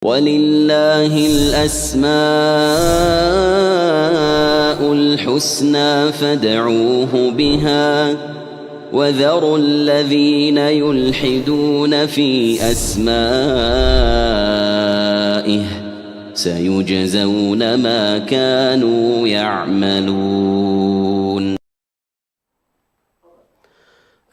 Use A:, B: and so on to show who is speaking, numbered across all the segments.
A: ولله الأسماء الحسنى فادعوه بها وذروا الذين يلحدون في أسمائه سيجزون ما كانوا يعملون.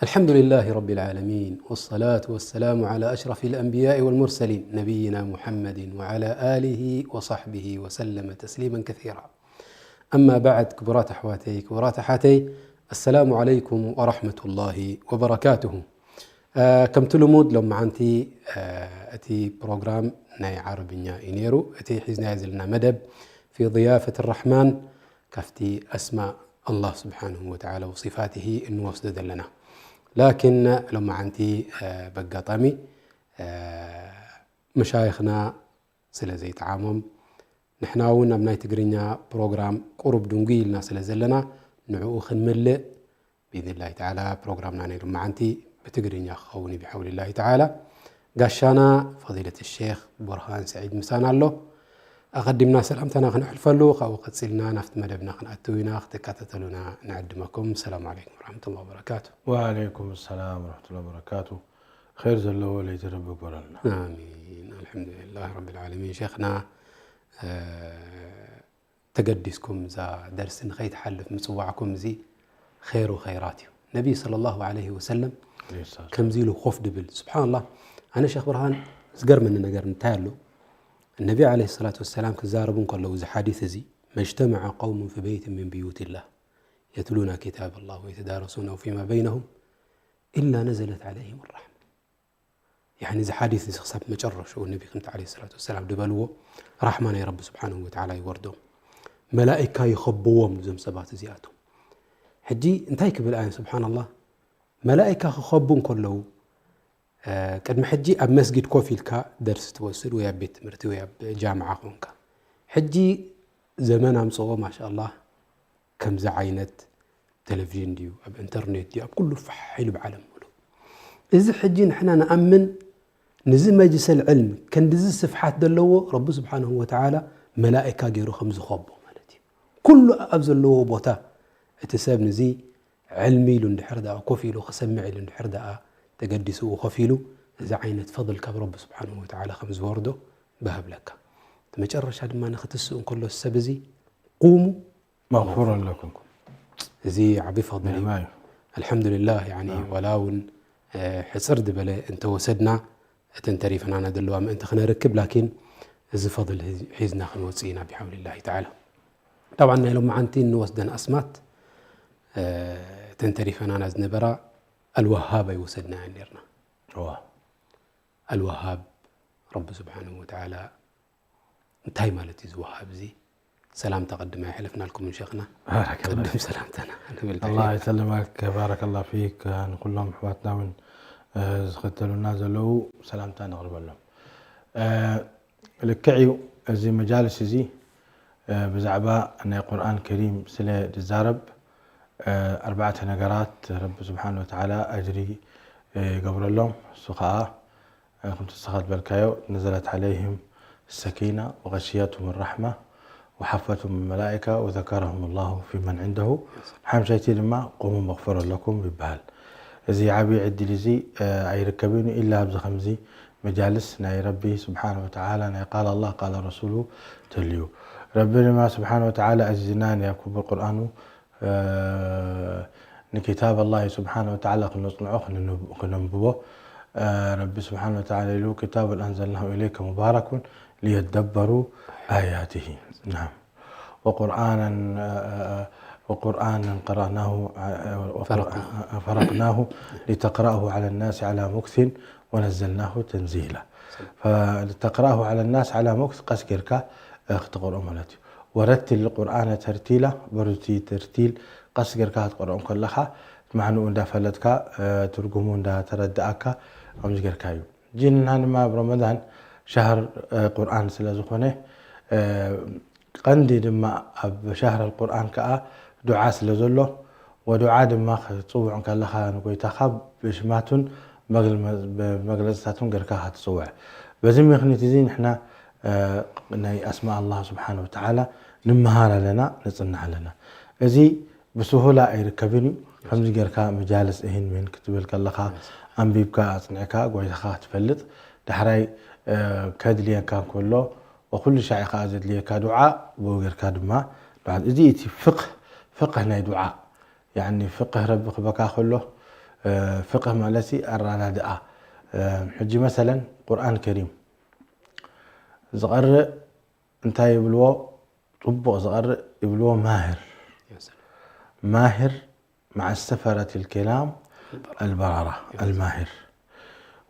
B: الحمد لله رب العالمين، والصلاة والسلام على أشرف الأنبياء والمرسلين نبينا محمد وعلى آله وصحبه وسلم تسليما كثيرا. أما بعد، كبرات أحواتي كبرات أحاتي، السلام عليكم ورحمة الله وبركاته. كم تلمود لما عنتي أتي بروجرام ناي عربية إنيرو أتي حزنا يزلنا مدب في ضيافة الرحمن كفتي أسماء الله سبحانه وتعالى وصفاته إنه وسدد لنا. لكن لما عنتي بقطامي مشايخنا سلا زي تعامم نحناونا بناي تقرينا بروجرام قرب دونجي الناس اللي زلنا نعو خنملء بإذن الله تعالى. بروجرامنا لما عنتي بتقرينا خوني بحول الله تعالى. قاشانا فضيلة الشيخ برهان سعيد مسانا له أقدمنا سلامتنا خنحل فلو أو قد سلنا نفت مدبنا خنأتوينا اختكاتتلنا نعدمكم. السلام عليكم ورحمة الله وبركاته.
C: وعليكم السلام ورحمة الله وبركاته. خير زلوا وليت ربك ورلنا.
B: آمين. الحمد لله رب العالمين. شيخنا تقدسكم زا درس خيت حلف مصوعكم زي خير وخيراتي النبي صلى الله عليه وسلم كم زيلو خوف دبل. سبحان الله. أنا شيخ برهان زقر من نقر نتالو النبي عليه الصلاة والسلام كزاربون قالوا إذا حديث زي ما اجتمع قوم في بيت من بيوت الله يتلون كتاب الله ويتدارسونه فيما بينهم إلا نزلت عليهم الرحمة. يعني إذا حديث سخصاب مجرش والنبي قمت عليه الصلاة والسلام دبلوه رحمة يا رب سبحانه وتعالى يوردهم ملائكة يخبوهم زم سبات زياتهم حجي انتهيك بالآية. سبحان الله. ملائكة يخبون كله قد محجي أب مسجد كوفيلك درس توصل ويا بيت مرتي ويا جامعة قونك حجي زمان أمصوه ما شاء الله كم زعينت تلفزيون ديو أب إنترنت ديو أب كله فحيل بعالم كله. إذا حجي نحنا نأمن نزل مجلس العلم كان نزل صفحات دلوه رب سبحانه وتعالى ملائكة جيرو خمس خبو مالتي كله أبزل له بوتا اتساب نزي علمي لندحر دا كوفيلو خسمعي لندحر دا تقدسوا وخفيلوا إذا عينت فضل كب رب سبحانه وتعالى خمس ورده بهب لك تمجرش هذا ما نختسون كله السبزي قوموا
C: مغفورا لكم
B: زي عبي فضلي الحمد لله. يعني ولاون حصر دبله انت وسدنا تنتري فنانا دلوا ما انت خنا ركب لكن إذا فضل حيزنا خنوصينا بحول الله تعالى. طبعا لما عنتي نوسدنا أسمات تنتري فنانا زنبرا الوهاب يوسدنا عندنا. الوهاب رب سبحانه وتعالى انتهي مالتي وهاب زي سلام تقدم يا حلفنا لكم من شيخنا قدم سلامتنا.
C: الله يسلمك بارك الله فيك. نقول لهم حواتنا من قتلوا نازلوا سلامتنا نغرب لهم الكعيو زي مجالس زي بزعباء أن القرآن الكريم سلة الزارب 4 نقرات رب سبحانه وتعالى أجري قبر لهم سخاء كنت استخدت بالكايو نزلت عليهم السكينة وغشيتهم الرحمة وحفتهم الملائكة وذكرهم الله في من عنده حمشيتي لما قوموا مغفرا لكم ببال زي عبي عدي لزي أي ركبيني إلا أبز خمزي مجالس ناي ربي سبحانه وتعالى ناي قال الله قال رسوله تليو ربنا ما سبحانه وتعالى أجزنان يكون بالقرآن كتاب الله سبحانه وتعالى نصنعه ننبوه ربي سبحانه وتعالى له كتاب أنزلناه إليك مبارك ليتدبروا آياته. نعم. وقرآنا قرأناه فرقناه لتقرأه على الناس على مكث ونزلناه تنزيلا. فلتقرأه على الناس على مكث قسكرك اختقر أملتي ورتل القرآن ترتيلا برتي ترتيل قسكر كات قرآن كلها معنو اندا فلتك ترجمون دا تردأك أمزجر كايو جينا ما برمضان شهر قرآن سلازخونه قندي دما بشهر القرآن كأ دعاء سلازله ودعاء دما تصوع كلها نقول تخاب بشماتون مجلساتهم جركها تصوع بزم يخني تزين إحنا ناي أسماء الله سبحانه وتعالى نمهار لنا نصنع لنا إذي بسهولة يركبني خمس جركا مجالس إهين من كتب الكلخة أنبيبكا أصنعكا قويتخا تفلت دحراي كادليا كان كله وكل شيء خازد لي كدعاء وغيركا دما بعد إذي فقه ناي دعاء يعني فقه ربك بكا كله فقه مالتي أرانا دعاء حجي مثلا قرآن الكريم زغر انت يبلو طبق زغر يبلو ماهر مع السفرة الكلام البررة الماهر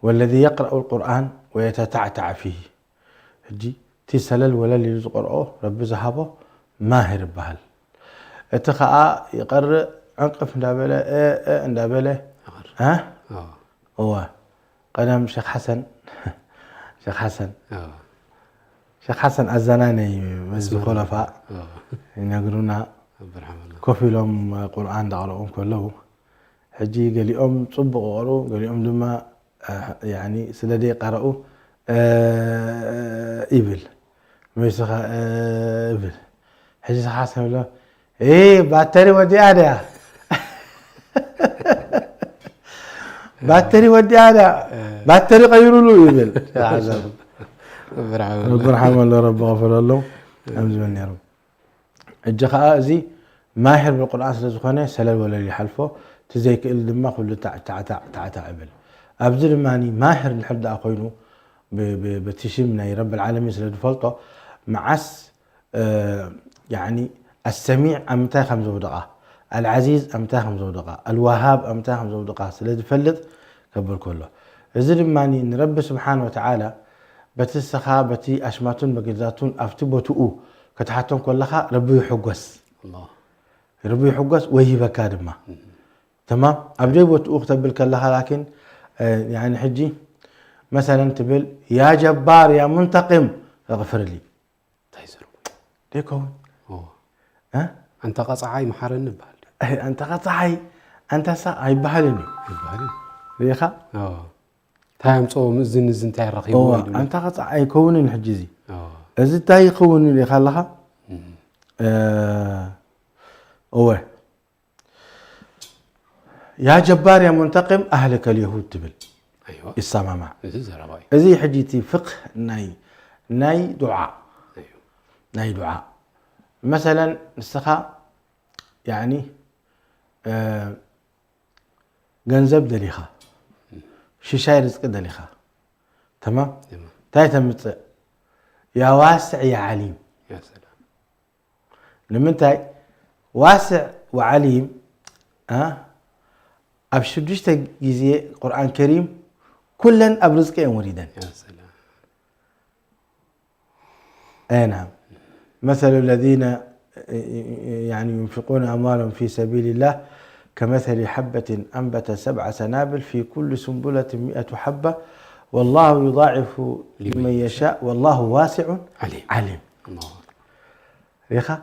C: والذي يقرأ القرآن ويتتعتع فيه هجي تسلل ولا اللي يقرأه رب زهبه ماهر بهل اتخاء يقرأ عنقف ندابله ها هو قدم شيخ حسن الزناني مز خلفاء ينقرونا كوفي لهم قرآن دقرؤهم كله حجي قال لهم صبقوا قرؤوا قال لهم لما يعني سلدي قرؤوا إبل ميسخة إبل حجي شيخ حسن يقول له إيه باتري ودي أنا باتري غيروا له إبل يا عزب رب رحمه الله رب غفر الله أمزمني يا رب الجخاء زي ماهر بالقرآن سلزخانه سلل ولا اللي حلفه تزيك الدماغ كله تعتع عبل أبزل ماني ماهر الحد أقوينه بتشمنا رب العالمين سلدفلطه معس يعني السميع أمتى 5 دقائق العزيز أمتى 5 دقائق الوهاب أمتى 5 دقائق سلدفلط كبر كله أبزل ماني إن رب سبحانه وتعالى بتسخا بتي أشماتون بجزاتون أفتبوتو كتحتون كلها ربي يحجز الله ربي يحجز وهي بكادمة تمام أبدي بوتو اختب بالكلها لكن يعني حجي مثلا تبل يا جبار يا منتقم اغفر لي
B: تيسر
C: ليكون
B: ها أنت قصعي محرن بحال
C: أنت قصعي أنت ساي بحالني ليخا
B: تايم صوم زن تاي رخيب
C: أنت قطع يكون الحجزي إذا تاي يكون اللي خلها هو يا جبار يا منتقم أهلك اليهود تبل
B: أيوة
C: السماء مع إذا حجيتي فقه ناي دعاء
B: أيوة
C: ناي دعاء مثلا السخاء يعني جنزب دليخة شيشاي رزق دليخة تمام تايتمت يا واسع يا عليم
B: يا سلام
C: لمن تاي واسع وعليم أبشدشت جزء قرآن كريم كلن أبرزك مريدا
B: يا سلام
C: نعم مثل الذين يعني ينفقون أموالهم في سبيل الله كمثل حبة أنبت 7 سنابل في كل سنبلة 100 حبة والله يضاعف لمن يشاء والله واسع عليم
B: الله
C: ريخا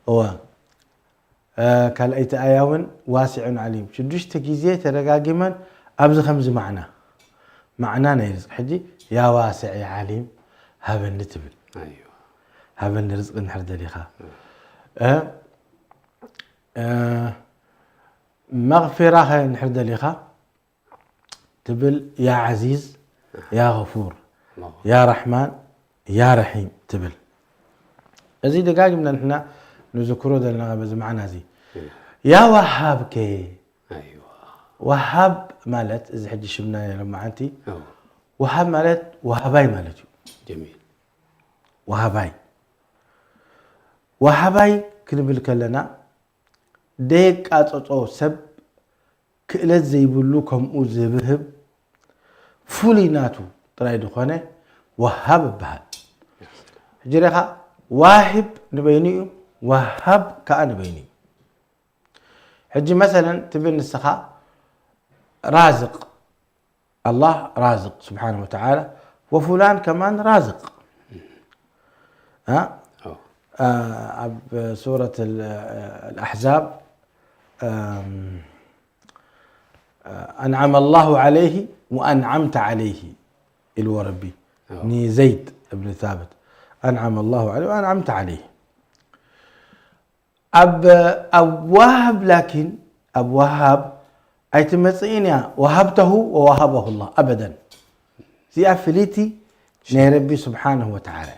C: هو كالأيت آيون واسع عليم شدوش تجيزيه ترقاقما أبز 5 معنى نيرزق حجي يا واسع يا عليم هذا النتبل
B: أيوة
C: هذا الرزق نحرد ليخا مغفرة نحرد ليخا تبل يا عزيز يا غفور يا رحمن يا رحيم تبل أزيد دقاق من نحنا نذكره دلنا بزمعنا زي يا وهاب كي
B: أيوة
C: وهاب مالت إذا حد شبنا لما أنتي وهاب مالت وهاباي مالتي
B: جميل
C: وهاباي كنبل كلنا ديك أتوتو سب كإلت زي بلوكم أوزي بهب فوليناتو تراي دخانه وهاب بهال جريخا واهب نبيني وهاب كأن بيني حجي مثلا تبين السخاء رازق الله رازق سبحانه وتعالى وفلان كمان رازق سورة الأحزاب أنعم الله عليه وأنعمت عليه الوربي ني زيد بن ثابت أنعم الله عليه وأنعمت عليه. أب وهب، لكن أب وهب أي تمسئين وهبته ووهبه الله أبدا. زي أفليتي نربي سبحانه وتعالى.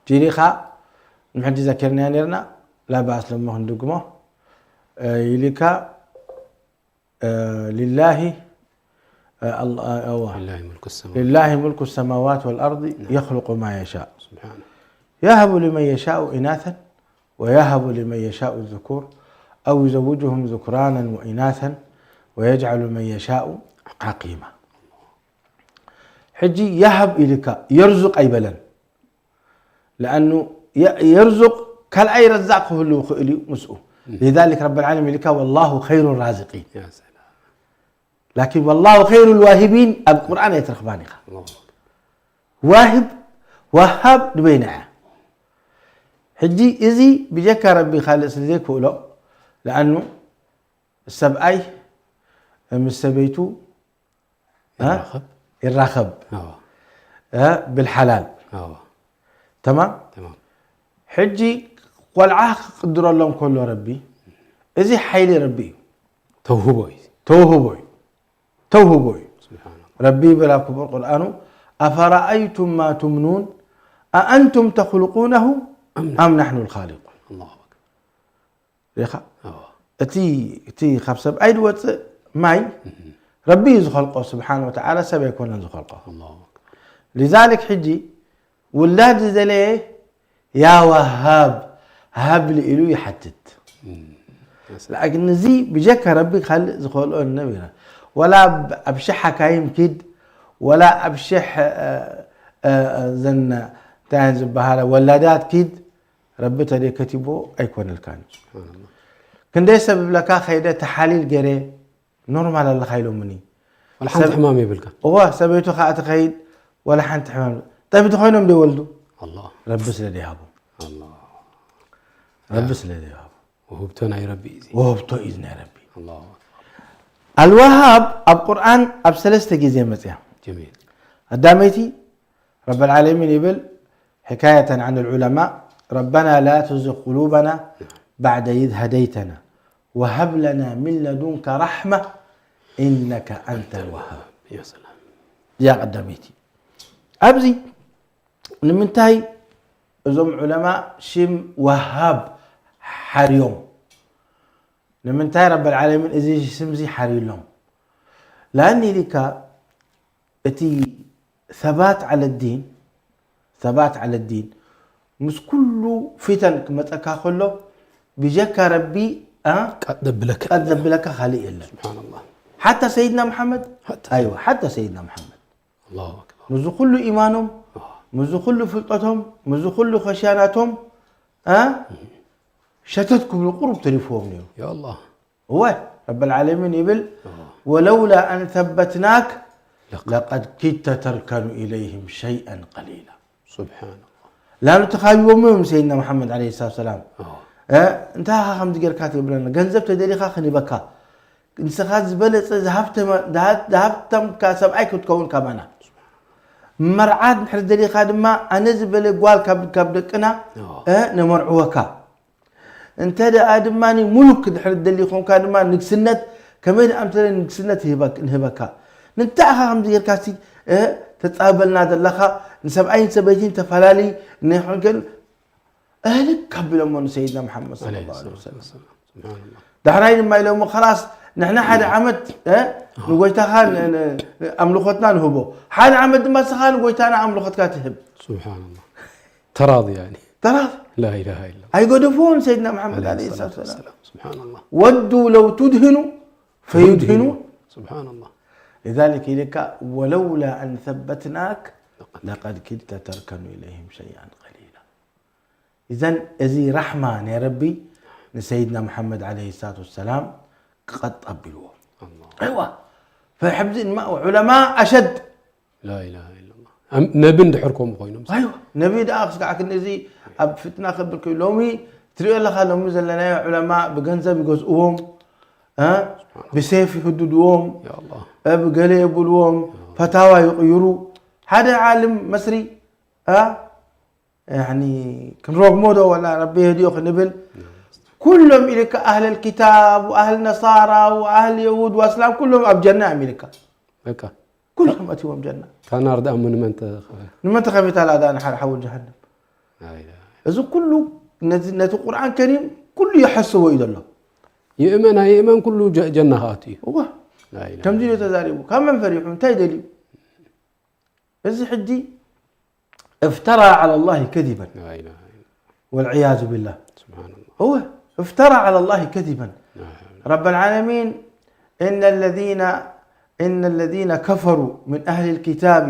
C: جريخا نحن ذكرنا نرنا لا بأس لما هندقمه يليكا لله لله ملك السماوات والأرض يخلق ما يشاء سبحانه يهب لمن يشاء إناثا ويهب لمن يشاء الذكور أو يزوجهم ذكرانا وإناثا ويجعل من يشاء عقيما. حجي يهب إليك يرزق أي بلن، لأنه يرزق كالأي رزاقه اللي خلي مسؤول. لذلك رب العالمين لك والله خير الرازقين. يا سلام. لكن والله خير الواهبين القرآن يترخباني واهب وهب دبينا حجي إزي بجك ربي خالص لذيك فوقه، لأنه السبعي مستبيتو الرخب بالحلال تمام. حجي والعاق قدر لهم كله ربي إزي حيلي ربي توهبوي سبحان الله. ربي بلا كبر القرآن أفرأيتم ما تمنون أأنتم تخلقونه أم نحن الخالقون. الله أكبر. ريخا تي خبسب أي دوت ماي ربي يخلقه سبحانه وتعالى سبيكون يخلقه. الله أكبر. لذلك حجي ولاد زليه يا وهاب هاب لي إلو يحدد. لكن زي بجك ربي خلق زخلقه النبي ولا أبشح كايم كيد ولا أبشح زن تنزب بهذا ولادات كيد ربي تري كتبه أيكون الكان. سبحان الله. كنده سبب لك خيدة تحاليل جري نورمال الله خيلو مني
B: ولا حنت حمامي بالك
C: هو سبيته خاطر خيد ولا حنت حمام. طيب تخوينهم دي ولدوا
B: الله
C: رب سلدي هابو
B: الله
C: رب سلدي هابو
B: وهبتنا يا ربي إذن
C: وهبتو إذن يا ربي.
B: الله
C: الوهاب القرآن أبسلست جزء متى
B: جميل.
C: الداميتي رب العالمين يقول حكاية عن العلماء ربنا لا تزغ قلوبنا بعد إذ هديتنا وهب لنا من لدنك رحمة إنك أنت الوهاب.
B: يا سلام
C: يا قداميتي أبزي نمنتهي زم علماء شم وهاب حريوم نمنتهي رب العالمين إذا سمزي حريلهم لأني لك أتي ثبات على الدين مش كله فتن كما تكاخله بجك ربي قد لك خالق الله
B: سبحان الله.
C: حتى سيدنا محمد حتى سيدنا محمد
B: الله أكبر.
C: منذ كل إيمانهم منذ كل فلطتهم منذ كل خشياناتهم شتتكم القرب تلفوهم اليوم
B: يا الله.
C: هو رب العالمين يقول ولولا أن ثبتناك لقد كدت تركن إليهم شيئا قليلا.
B: سبحان الله.
C: لا نتخايبوا منهم سيدنا محمد عليه الصلاة والسلام. انتهى خمس جير كاتب لنا جنزب تدري خاخني بكا انسخات زبلت ذهبتم كسب أي كتكون كمانا مرعاد نحر دلي خادمة أنا زبلة قوال كبدكنا نمرعوكا انت دا آدماني ملك نحر دلي خون كادما نكسنت كمان أمثال نكسنت نهبكا ننتهى خمس جير كاتي تتقابلنا دلخا نسب أي سبيتين تفلالي نحن أهلك قبل من سيدنا محمد صلى الله عليه وسلم. سبحان الله. دحرين ما يلوم خلاص نحن حد عمد نقولتها أملختنا نهبو حد عمد ما سخان نقولتها أملختك تهب.
B: سبحان الله. تراضي يعني.
C: تراضي.
B: لا إله إلا الله.
C: أي قدفون سيدنا محمد عليه الصلاة والسلام.
B: سبحان الله.
C: ودوا لو تدهنوا فيدهنون.
B: سبحان الله.
C: لذلك لك ولولا أن ثبتناك لقد كدت تركن إليهم شيئا قليلا. إذن أزي رحمة يا ربي لسيدنا محمد عليه الصلاة والسلام قد قبلوه. الله. أيوة فحبز علماء أشد.
B: لا إله إلا الله. نبي ندحركم خوينهم.
C: أيوة نبي دا أخذ كأن زي أب فتنة خبرك لومي تري الله خلهم زلنا علماء بجنزة بجزءهم بسيف يهددوهم.
B: يا الله.
C: بقلي يبولوهم فتاوى يغيروا هذا عالم مصري يعني كن روغ مودو ولا ربي يهديه نبل كلهم إليك أهل الكتاب وأهل النصارى وأهل اليهود وأسلام كلهم أب جنة أمريكا كلهم أتيهم جنة
B: كان أرد أمن
C: من من تخافي تعالى هذا أنا حول جهنم إذا كله نت القرآن الكريم كله يحسه إلى الله
B: يؤمن كله جنة هاتي
C: هو كم دي تزاربه كم من فريحون تايدلي إذا حدي افترى على الله كذبا والعياذ بالله
B: سبحان الله
C: هو افترى على الله كذبا رب العالمين إن الذين كفروا من أهل الكتاب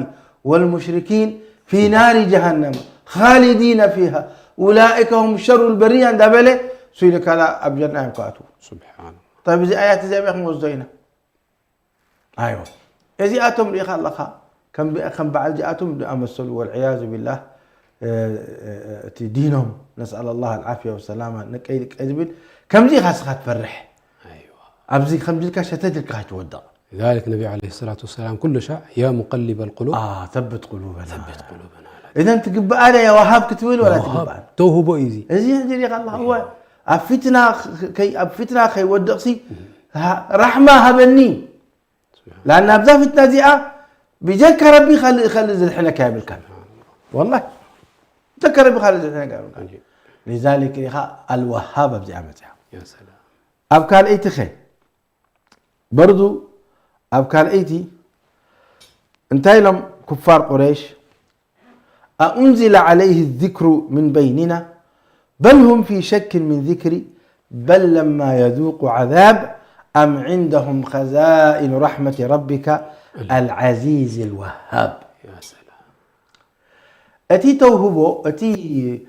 C: والمشركين في نار جهنم خالدين فيها أولئك هم شر البرية دبله سيلك على أبجرنا يمكاتو
B: سبحان الله.
C: طيب زي آيات زي ما موزينا أيوة إذا أتم ريخ الله كم بعد جاءتم بأمثل والعياذ بالله دينهم نسأل الله العافية والسلامة نكيد كذب كم دي خاصة فرح
B: أيوة
C: أبزي خم دي كشتدك هتودع
B: لذلك النبي عليه الصلاة والسلام كل شيء يا مقلب القلوب
C: ثبت قلوبنا إذا أنت تجيب أنا يا وهاب كتويل ولا تجيب أنا
B: توهبو إيزي
C: إزي هنجري الله هو أفتنا خي ودقسي رحمة هبني لأن أبزا فتنة زيئة بجك ربي خلي زي الحين كامل كان والله ذكر ربي خلي زي الحين كامل لذلك الوهاب بزي عمتها
B: يا سلام
C: أبكال إيتي خي برضو أبكال إيتي انتهي لهم كفار قريش أنزل عليه الذكر من بيننا بل هم في شك من ذكري بل لما يذوقوا عذاب أم عندهم خزائن رحمة ربك العزيز الوهاب
B: يا سلام
C: أتي توهبو أتي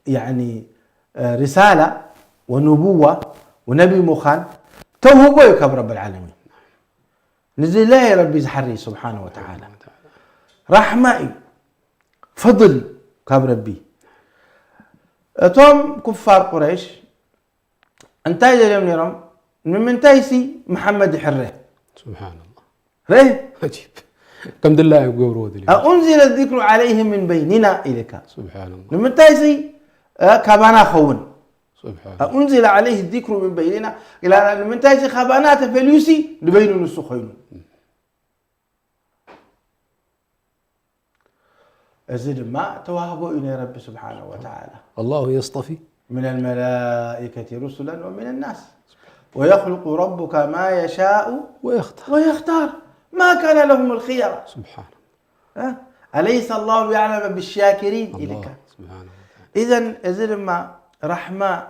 C: يعني رسالة ونبوة ونبي مخان توهبو يكب رب العالمين نزل الله يا ربي زحري سبحانه وتعالى رحمة فضل كاب ربي توم كفار قريش انتاي اليوم نيرم من تايسي محمد حره
B: سبحان الله
C: ريه
B: عجيب كم دلله يقولوا ذي
C: أنزل الذكر عليهم من بيننا إليك
B: سبحان الله
C: من تايسي كابانا خون
B: سبحان
C: الله أنزل عليه الذكر من بيننا إلى من تايسي خابانات فليوسي لبين السخين أزيد ما توهبوا إلى رب سبحانه وتعالى
B: الله يصطفي
C: من الملائكة رسلا ومن الناس ويخلق ربك ما يشاء ويختار ما كان لهم الخيرة
B: سبحان
C: الله أليس الله يعلم بالشاكرين
B: الله
C: إليك
B: سبحانه وتعالى
C: إذن أزيد ما رحمة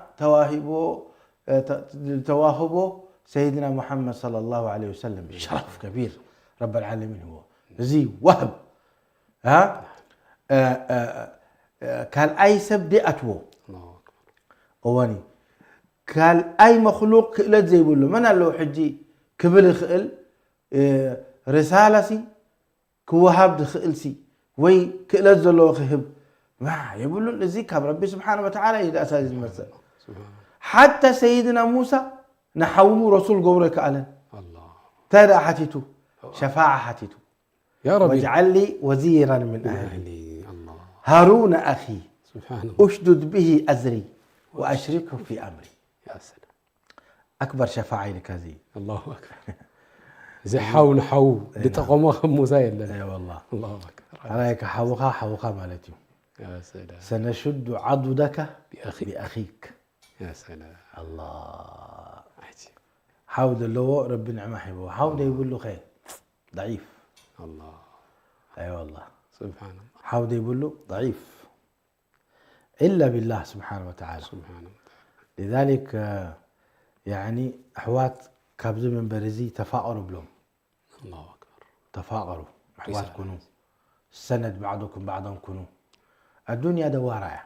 C: توهبه سيدنا محمد صلى الله عليه وسلم شرف كبير رب العالمين هو زي وهب كان أي سبدي أتوه أواني كان أي مخلوق لا زي بقول له من اللو حجي كبل خيل رسالة سي كوهاب دخل سي وي كلا زلو خهب ما يقول له زي كاب ربي سبحانه وتعالى إلى أساس المرسل حتى سيدنا موسى نحوم رسول قبرك ألن الله ترى حتيتو شفاعة حتيتو
B: يا ربي
C: واجعل لي وزيرا من أهلي
B: الله
C: هارون أخي
B: سبحان الله
C: أشدد به أزري وأشركه في أمري
B: يا سلام
C: أكبر شفاعة لك هذه
B: الله أكبر زي حاول حو لتقوم موسى لنا
C: أي والله
B: الله أكبر
C: عليك حوقا مالتي
B: يا سلام
C: سنشد عضدك
B: بأخيك يا سلام
C: الله
B: عجيب
C: حاول اللو رب نعمة حبه حاول يقول له خير ضعيف
B: الله
C: أي والله
B: سبحان الله
C: حاول يقول له ضعيف إلا بالله سبحانه وتعالى
B: سبحانه وتعالى
C: لذلك يعني أحوات كابز من برزي تفاؤلوا بلهم
B: الله أكبر
C: تفاؤلوا أحوات كنوا سند بعضكم بعضا كنوا الدنيا دوارة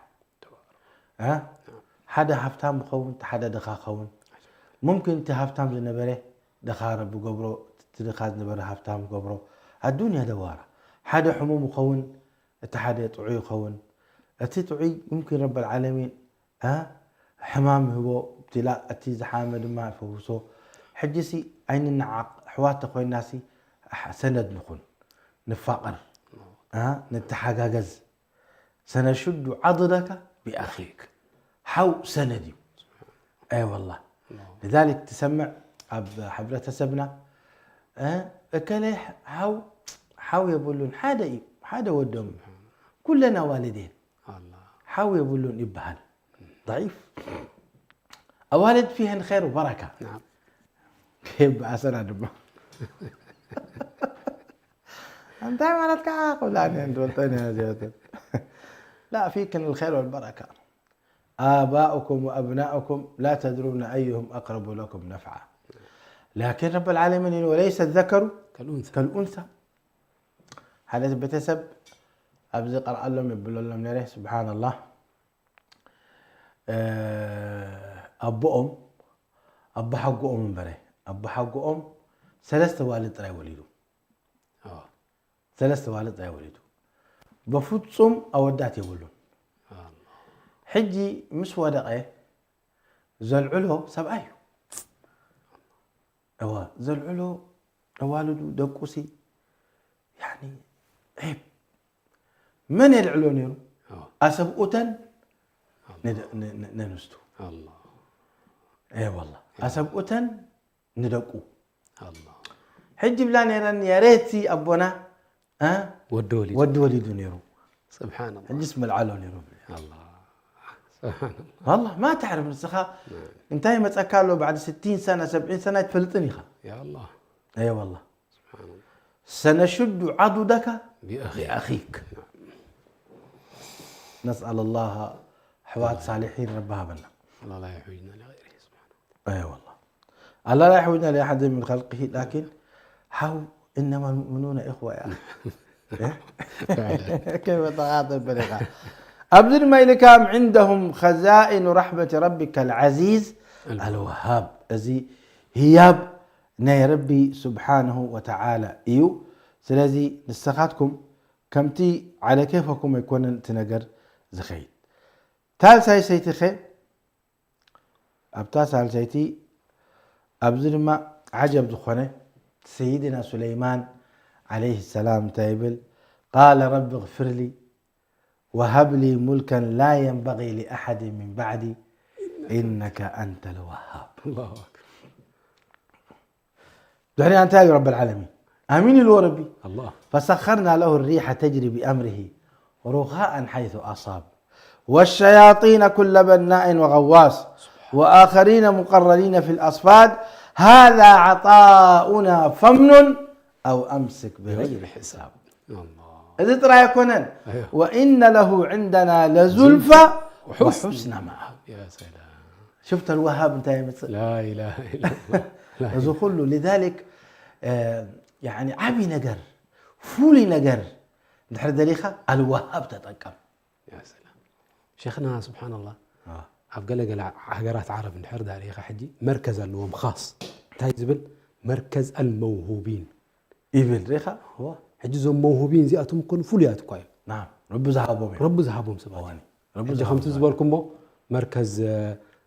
C: حدا هفتام خون حدا دخا خون ممكن تهفتام زنبره دخا رب قبره تدخاز نبره هفتام قبره الدنيا دوارة حدا حموم خون حدا طعي خون أتطعي ممكن رب العالمين حمام هو ابتلاء أتي زحامة ما فوسو حجسي عين النعاق حوات تقوي الناسي سند نخون نفقر نتحاجز سنشد عضدك بأخيك حو سندي أي والله لذلك تسمع حبرة سبنا أكله حو يقولون حدا ودهم كلنا والدين حاول يقولون يبهل ضعيف أوالد فيهن خير وبركة
B: نعم
C: كيف أسنا دم أنت مالك عاقل يعني أنت قلتني يا زيادة لا فيكن الخير والبركة آباؤكم وأبناؤكم لا تدرون أيهم أقرب لكم نفعا لكن رب العالمين وليس الذكر كالأنثى حالة بتسب أبزي قرأ لهم يقولوا لهم نريه سبحان الله أبو حق أم بري أبو حق أم ثلاثة والد رأي وليدو ثلاثة والد رأي وليدو بفوت صم أودات يقولون حجي مش ودقة زلعلو سبعي زلعلو والدو دقوسي يعني عيب من يلعلو نيرو أسبقوتن ننستو
B: الله
C: اي والله أسبقوتن ندقو
B: الله
C: حجي بلا نيران يا ريتي أبونا ودولي نيرو
B: سبحان الله
C: حجي اسم العلو نيرو
B: الله سبحان الله
C: والله ما تعرف السخاء انتهي متأكله بعد 60 سنة 70 سنة تفلطني خا
B: يا الله
C: اي والله
B: سبحان الله
C: سنشد عضدك
B: بأخيك
C: نسأل الله حوات صالحين ربها بنا
B: الله لا يحوجنا لغيره سبحانه
C: اي والله الله لا يحوجنا لأحد من خلقه لكن إنما المؤمنون إخوة يا كيف تغاضب بلغة أبدل ما إلكام عندهم خزائن رحمة ربك العزيز الوهاب الذي هياب ناي ربي سبحانه وتعالى سلازي نستخدكم كمتي على كيفكم يكون تنقر زخيد تال سيتي خير أبتا سال سيتي أبدل ما عجب دخانه سيدنا سليمان عليه السلام تايبل قال رب اغفر لي وهب لي ملكا لا ينبغي لأحد من بعدي إنك أنت الوهاب
B: الله أكبر
C: دعني أنت يا رب العالمين آمين الوربي
B: الله
C: فسخرنا له الريح تجري بأمره رخاء حيث أصاب والشياطين كل بناء وغواص وآخرين مقررين في الأصفاد هذا عطاؤنا فمن أو أمسك بغير حساب
B: الله
C: إذا ترى يكونن وإن له عندنا لزلفى وحسن مآب
B: يا سلام
C: شفت الوهاب انت
B: لا إله إلا الله
C: زخله لذلك يعني عبي نجر فولي نجر نحر دليخة الوهاب تتقم
B: يا سلام شيخنا سبحان الله أفقل حجرات عرب نحر دليخة حجي مركز اللوم خاص تايزبل مركز الموهوبين
C: إيفل ريخة هو
B: حجزهم موهوبين زياتهم كن فوليات كويس
C: نعم رب زهابهم
B: سبحانه رب زهابهم تزبالكم مركز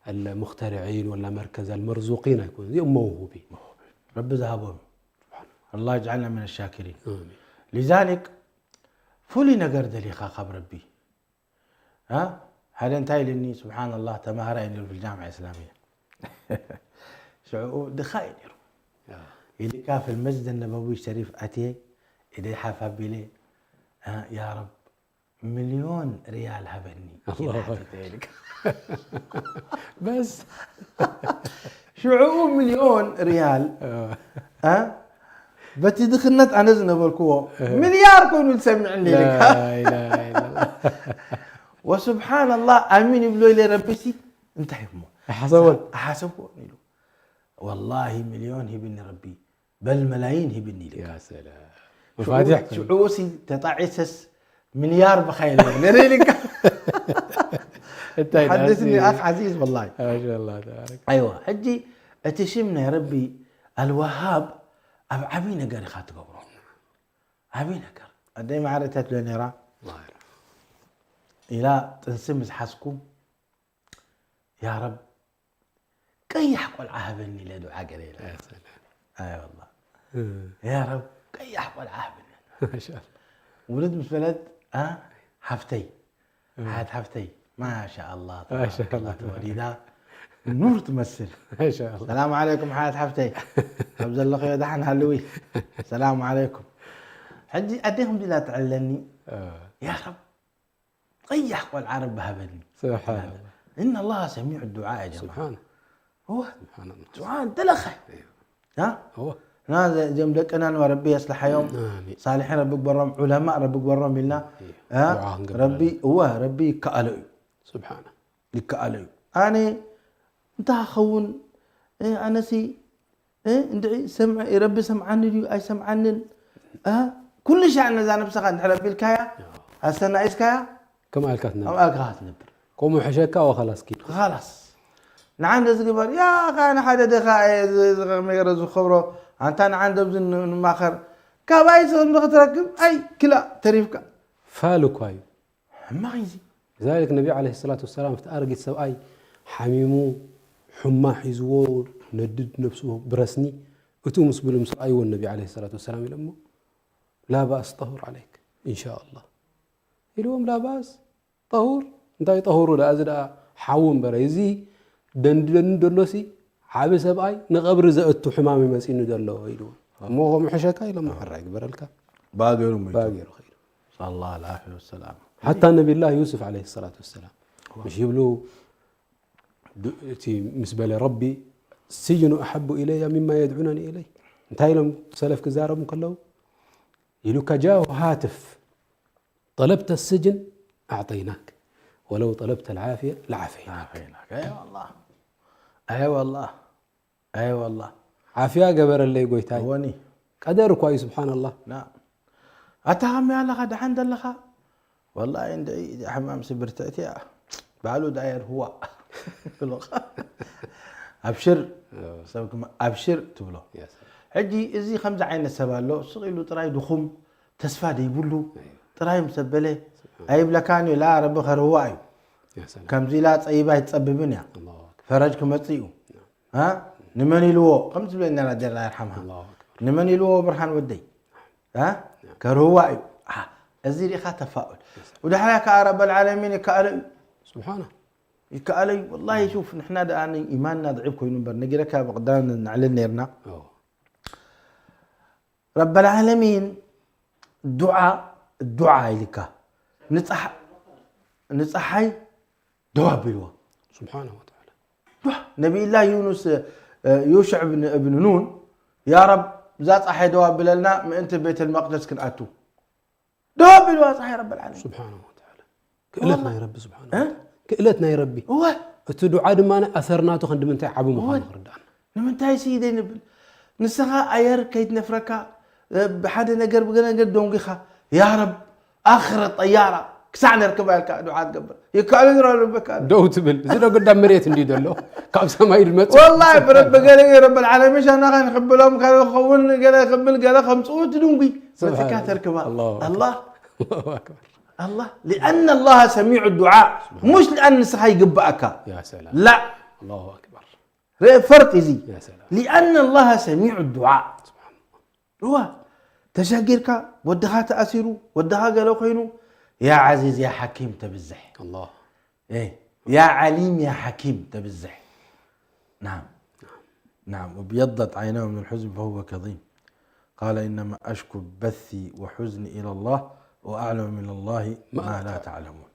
B: المخترعين ولا مركز المرزوقين يكون زي موهوبين
C: رب زهابهم الله يجعلنا من الشاكرين
B: آمين.
C: لذلك فولي نقرد لي خاخب ربي هذا انتهي لاني سبحان الله تمهرين في الجامعة الإسلامية شعور دخائل اللي كان في المسجد النبوي الشريف أتي إذا حافظ بلي يا رب 1,000,000 ريال هبني
B: الله
C: بس شعور 1,000,000 ريال بتدخلنت أنا زنبالكوا مليار كونوا تسمعني لك
B: لا إله إلا الله
C: وسبحان الله أمين بلو إلي ربسي انتهي أحسبوا والله 1,000,000 هبني ربي بل ملايين هبني لك
B: يا سلام مفاتيح
C: شعوسي تطعسس مليار بخيل نريلك حدثني أخ عزيز والله
B: ما شاء الله تبارك
C: أيوة حجي أتشمنا يا ربي الوهاب عبينا قاري خات قبره عبينا قار أدي ما عرفتت له نرى
B: الله يرحمه
C: إلى تنسمز حسكم يا رب كي يحكوا العهبني لدعاء قليل
B: يا سلام
C: أي والله يا رب كي يحكوا العهبني
B: ما شاء الله.
C: ولد مس بلد حفتي هاد حفتي ما شاء الله
B: ما شاء الله
C: وليدا نور تمثل.
B: ما شاء الله.
C: السلام عليكم حياة حفتي عبد الله خير دحن هلوي السلام عليكم. حجي أديهم دي لا تعلني يا رب طيح والعرب بهبلني.
B: سبحان الله.
C: إن الله سميع الدعاء يا جماعة.
B: سبحانه
C: هو
B: سبحان الله.
C: سبحان دلخه. ها
B: هو
C: هذا جمدك أنا وربي يصلح يوم صالحين ربك برام علماء ربك برام لنا ربي هو ربي كألو
B: سبحانه
C: يكألو أنا أنت خون أنا سي ندعي سمع ربي سمعني أي سمعني كل شيء عن ذا نفسك عند ربي الكايا هسنا إيش كايا
B: كم ألكاتنا
C: أو ألكات نبر
B: قوموا حشاكا وخلاص كده
C: خلاص نعم رزق يا أنا حدا دخا ما يرزق خبره أنت أنا عند بزن ماخر كابايس نقتركب أي كلا تريفك
B: فالو كوايو
C: ما يزي
B: لذلك النبي عليه الصلاة والسلام فتأرقت سوأي حميمو حما حزور ندد نفسه برسني أتو مسبل مسرأي والنبي عليه الصلاة والسلام يلمو لا بأس طهور عليك إن شاء الله يلوم لا بأس طهور انت يطهوروا لأزد حاوم بريزي دندن دلوسي عابي سبأي نقبر زأتو حمامي مسينو دلو يلوم مو هو محشاكا لما حرق برلكا
C: باقيرو
B: خير
C: صلى الله عليه وسلم.
B: حتى النبي الله يوسف عليه الصلاة والسلام مش يبلو مسبلة ربي السجن أحب إلي مما يدعونني إليه انتهي لهم سلف كزارب كله يلو كجاو هاتف طلبت السجن أعطيناك ولو طلبت العافية لعافيناك.
C: أي والله أي والله أي والله
B: عافية قبر اللي يقويتاي
C: هوني
B: قدر كويس سبحان الله.
C: نعم أتهم يا لخا دحين دلخا والله عندي حمام سبرتأتي بعلو داير هو أبشر أبشر تبلو حجي إزي 5 عين السبالو صغيلو تراي دخوم تسفاد يبلو تراي مسبله أيب لكاني لا رب خير هو أيو كم زيلات أيبا يتصببن يا فرجك متصيو ها نمني لو 5 بلنا رجل الله يرحمها نمني لو برحان ودي ها كرهو أيو أزي لي خا تفاؤل وده حلاك رب العالمين كألي
B: سبحانه
C: كألي والله شوف نحن ده أنا إيماننا ضعيف كوينو برنجرك بقدرنا نعلن نيرنا رب العالمين الدعاء لك نصحي دعاء بلوا
B: سبحانه وتعالى.
C: نبي الله يونس يوشع بن نون يا رب ذات صحي دعاء بلنا من أنت بيت المقدس كنأتو دعاء بلوا صحي رب العالمين
B: سبحانه وتعالى. كإلتنا يا ربي سبحانه وتعالى كإلتنا يا ربي
C: هو
B: الدعاء دمانة أثرناته خند من تعب مخان غردان
C: من تاي سيدي نسخة أير كيد نفركا بحد نجر بقنا نجر دونجخا يا رب آخر الطيارة كسعنا نركبها دعاء قبل يكالو يرى ربك
B: دوت بال زينو قدام مريت ندي دلو كاب سماي المت
C: والله برب قال رب العالمين أنا خان نحب لهم قالوا خون قال خبل قال 5 دونجي فكات تركبها الله
B: أكبر
C: الله لأن الله سميع الدعاء مش لأن سخاي يقبأك
B: يا سلام
C: لا
B: الله أكبر
C: فرق زي
B: يا سلام
C: لأن الله سميع الدعاء سبحان الله هو تشاكرك ودها تأثيرو ودها قالوا خينو يا عزيز يا حكيم تبزح
B: الله
C: إيه يا عليم يا حكيم تبزح نعم وبيضت عيناه من الحزن فهو كظيم قال إنما أشكو بثي وحزني إلى الله وأعلم من الله ما لا تعلمون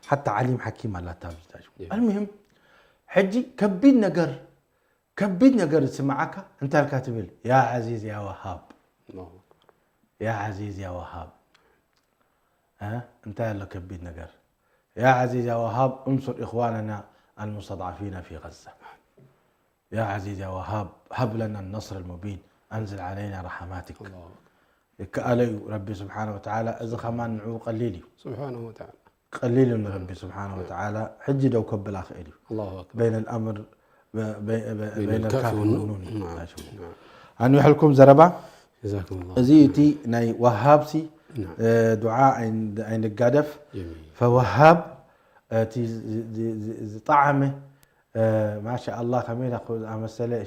C: حتى عليم حكيم لا تبزح المهم حجي كبيد نجر سمعك أنت الكاتب يا عزيز يا وهاب
B: الله
C: يا عزيز يا وهاب أنت اللي كبيد نجر يا عزيز يا وهاب انصر إخواننا المستضعفين في غزة يا عزيز يا وهاب هب لنا النصر المبين أنزل علينا رحماتك الله كألي ربي سبحانه وتعالى إذا خمان نعو قليلي
B: سبحانه وتعالى
C: قليل من ربي سبحانه وتعالى حجي لو كب الأخيري
B: الله أكبر
C: بين الأمر بين الكاف والنون
B: نعم.
C: أن يحلكم زربا
B: جزاكم الله
C: زيتي ناي وهابسي
B: نعم.
C: دعاء عند القدف فوهاب طعمه ما شاء الله خميل أقول مسألة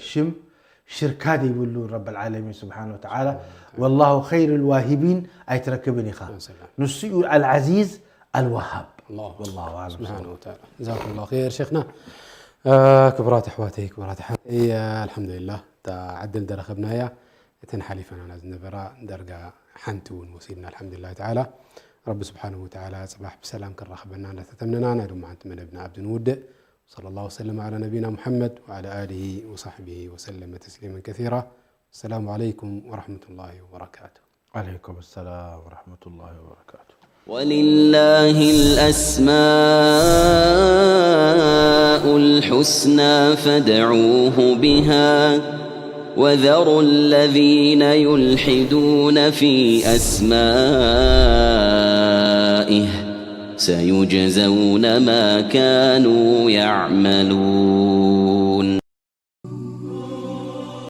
C: شركات يقولوا رب العالمين سبحانه وتعالى والله خير الواهبين أي تركبني خا نسيء العزيز الوهاب.
B: الله
C: والله أعلم
B: سبحانه وتعالى. جزاكم الله خير شيخنا. كبرات أحواتي كبرات أحواتي الحمد لله تعدل درخبنا يا تنحلفنا نازل نبرا درجة حنتون وسيلنا الحمد لله تعالى. رب سبحانه وتعالى صباح بسلام كرخبنا لا تتمننا ندم أنت من ابن عبد نود. صلى الله وسلم على نبينا محمد وعلى آله وصحبه وسلم تسليما كثيرا. السلام عليكم ورحمة الله وبركاته.
C: عليكم السلام ورحمة الله وبركاته.
A: ولله الأسماء الحسنى فادعوه بها وذروا الذين يلحدون في أسمائه سيجزون ما كانوا يعملون.